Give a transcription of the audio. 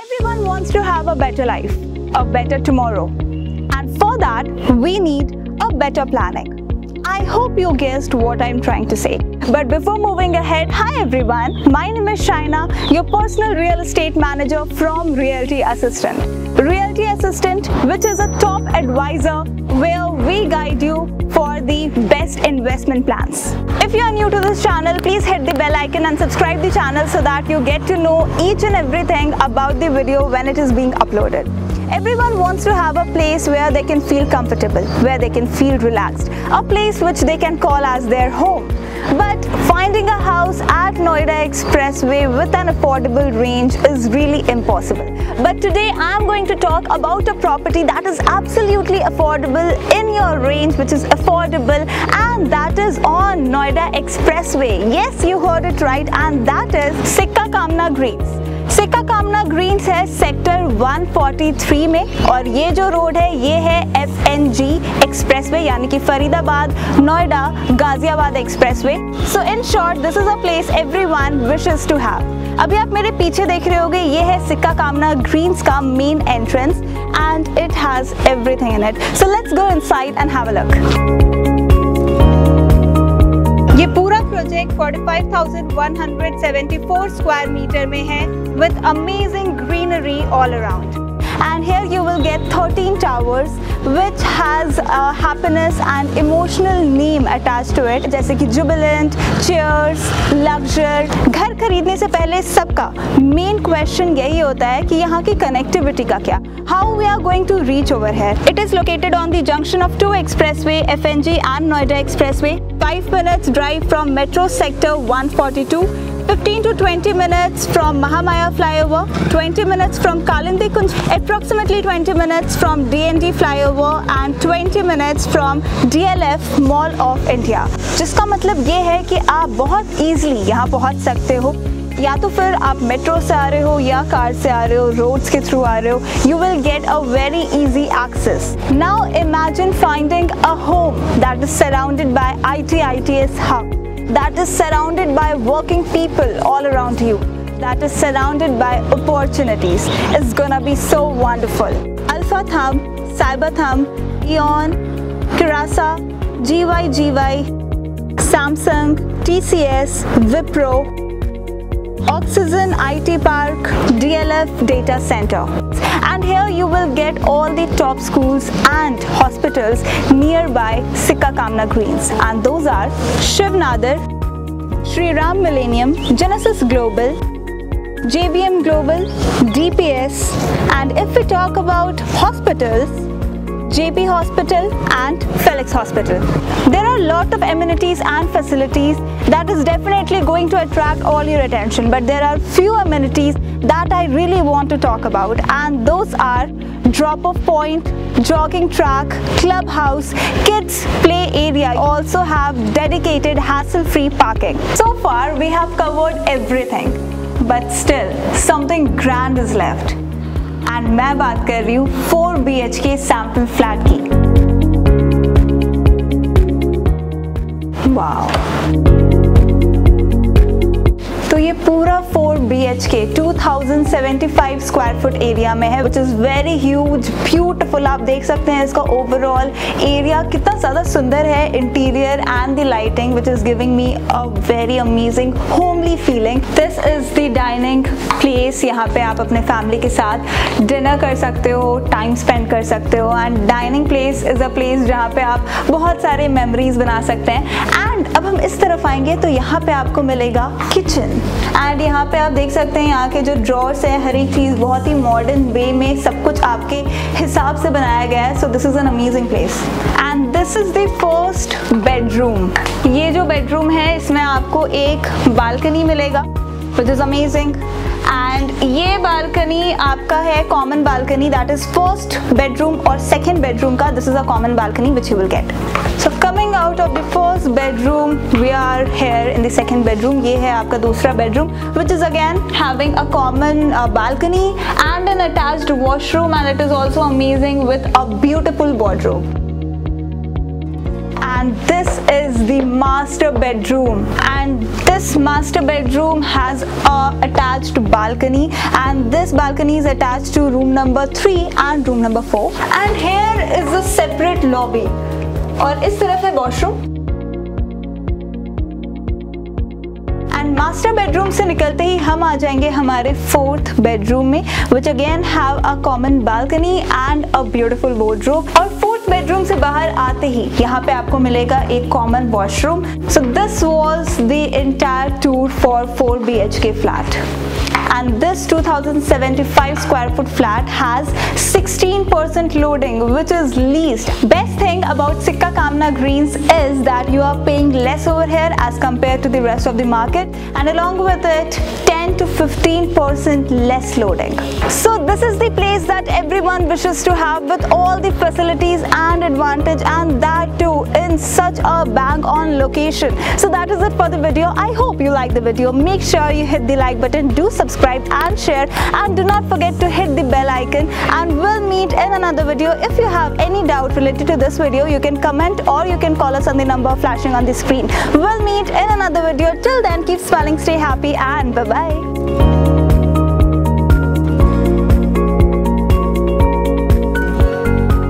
Everyone wants to have a better life, a better tomorrow. And for that, we need a better planning. I hope you guessed what I'm trying to say. But before moving ahead, hi everyone, my name is Shaina, your personal real estate manager from Realty Assistant. Realty Assistant, which is a top advisor where we guide you for the best investment plans. If you are new to this channel, please hit the bell icon and subscribe the channel so that you get to know each and everything about the video when it is being uploaded. Everyone wants to have a place where they can feel comfortable, where they can feel relaxed, a place which they can call as their home. But finding a house at Noida Expressway with an affordable range is really impossible. But today I am going to talk about a property that is absolutely affordable in your range, which is affordable, and that is on Noida Expressway. Yes, you heard it right, and that is Sikka Kamna Greens. सिक्का कामना Green's है sector 143 में और ये जो road है ये है FNG एक्सप्रेसवे यानी कि Faridabad Noida Ghaziabad expressway. So in short this is a place everyone wishes to have. अभी आप मेरे पीछे देख रहे होंगे ये है सिक्का कामना ग्रीन्स का main entrance and it has everything in it. So let's go inside and have a look. ये पूरा प्रोजेक्ट 45,174 स्क्वायर मीटर में है with amazing greenery all around. And here you will get 13 towers which has a happiness and emotional name attached to it, जैसे कि Jubilant, Cheers, Luxure. घर खरीदने से पहले सबका main question यही होता है कि यहाँ की connectivity का क्या, how we are going to reach over here. It is located on the junction of 2 expressway, FNG and Noida Expressway. 5 minutes drive from Metro Sector 142. 15 to 20 minutes from Mahamaya flyover, 20 minutes from Kalindi Kunj, approximately 20 minutes from DND flyover and 20 minutes from DLF Mall of India. जिसका मतलब ये है कि आप बहुत easily यहाँ पहुँच सकते हो, या तो फिर आप मेट्रो से आ रहे हो या कार से आ रहे हो, रोड्स के थ्रू आ रहे हो, you will get a very easy access. Now imagine finding a home that is surrounded by IT/ITES hub, that is surrounded by working people all around you, that is surrounded by opportunities. It's gonna be so wonderful. Alpha Thumb, Cyber Thumb, Eon, Kirasa, GYGY, Samsung, TCS, Wipro, Oxygen IT Park, DLF Data Center. And here you will get all the top schools and hospitals nearby Sikka Kamna Greens, and those are Shiv Nadar, Shri Ram Millennium, Genesis Global, JBM Global, DPS, and if we talk about hospitals, JP Hospital and Felix Hospital. There are a lot of amenities and facilities that is definitely going to attract all your attention, but there are few amenities that I really want to talk about, and those are drop-off point, jogging track, clubhouse, kids play area, also have dedicated hassle-free parking. So far we have covered everything, but still something grand is left. And मैं बात कर रही हूँ 4 BHK sample flat की. Wow, तो ये पूरा 4 BHK 2075 square foot area में है, which is very huge, beautiful. आप देख सकते हैं इसका ओवरऑल एरिया कितना ज़्यादा सुंदर है, interior and the lighting which is giving me a very amazing homely feeling. This is the dining place. यहाँ पे आप अपने फैमिली के साथ डिनर कर सकते हो, टाइम स्पेंड कर सकते हो, and dining place is a place जहाँ पे आप बहुत सारे मेमोरीज बना सकते हैं. एंड अब हम इस तरफ आएंगे तो यहाँ पे आपको मिलेगा किचन, एंड यहाँ पे आप देख सकते हैं यहाँ के जो ड्रॉर्स है, हर एक चीज़ बहुत ही मॉडर्न वे में सब कुछ आपके हिसाब से बनाया गया है. So this is an amazing place. And this is the first bedroom. ये जो बेडरूम है इसमें आपको एक बालकनी मिलेगा which is amazing, and ये बालकनी आपका है common balcony, that is first bedroom और second bedroom का this is a common balcony which you will get. So coming out of the first bedroom we are here in the second bedroom. ये है आपका दूसरा bedroom which is again having a common balcony and an attached washroom, and it is also amazing with a beautiful wardrobe. And this is the master bedroom, and this this master bedroom has a attached balcony, and this balcony is attached to room number 3 and room number 4. And here is a separate lobby और इस तरफ है washroom. And master bedroom से निकलते ही हम आ जाएंगे हमारे 4th bedroom में, which again have a common balcony and a beautiful wardrobe. और 4th बेडरूम से बाहर आते ही यहाँ पे आपको मिलेगा एक common washroom. So this was the entire tour for 4 BHK flat. And this 2075 square foot flat has 16% loading, which is least. Best thing about Sikka Kamna Greens is that you are paying less over here as compared to the rest of the market, and along with it 10 to 15% less loading. So this is the place that everyone wishes to have, with all the facilities and advantage, and that too in such a bang on location. So that is it for the video. I hope you like the video. Make sure you hit the like button, do subscribe and share, and do not forget to hit the bell icon, and we'll meet in another video. If you have any doubt related to this video, you can comment or you can call us on the number flashing on the screen. We'll meet in another video. Till then, keep smiling, stay happy, and bye bye.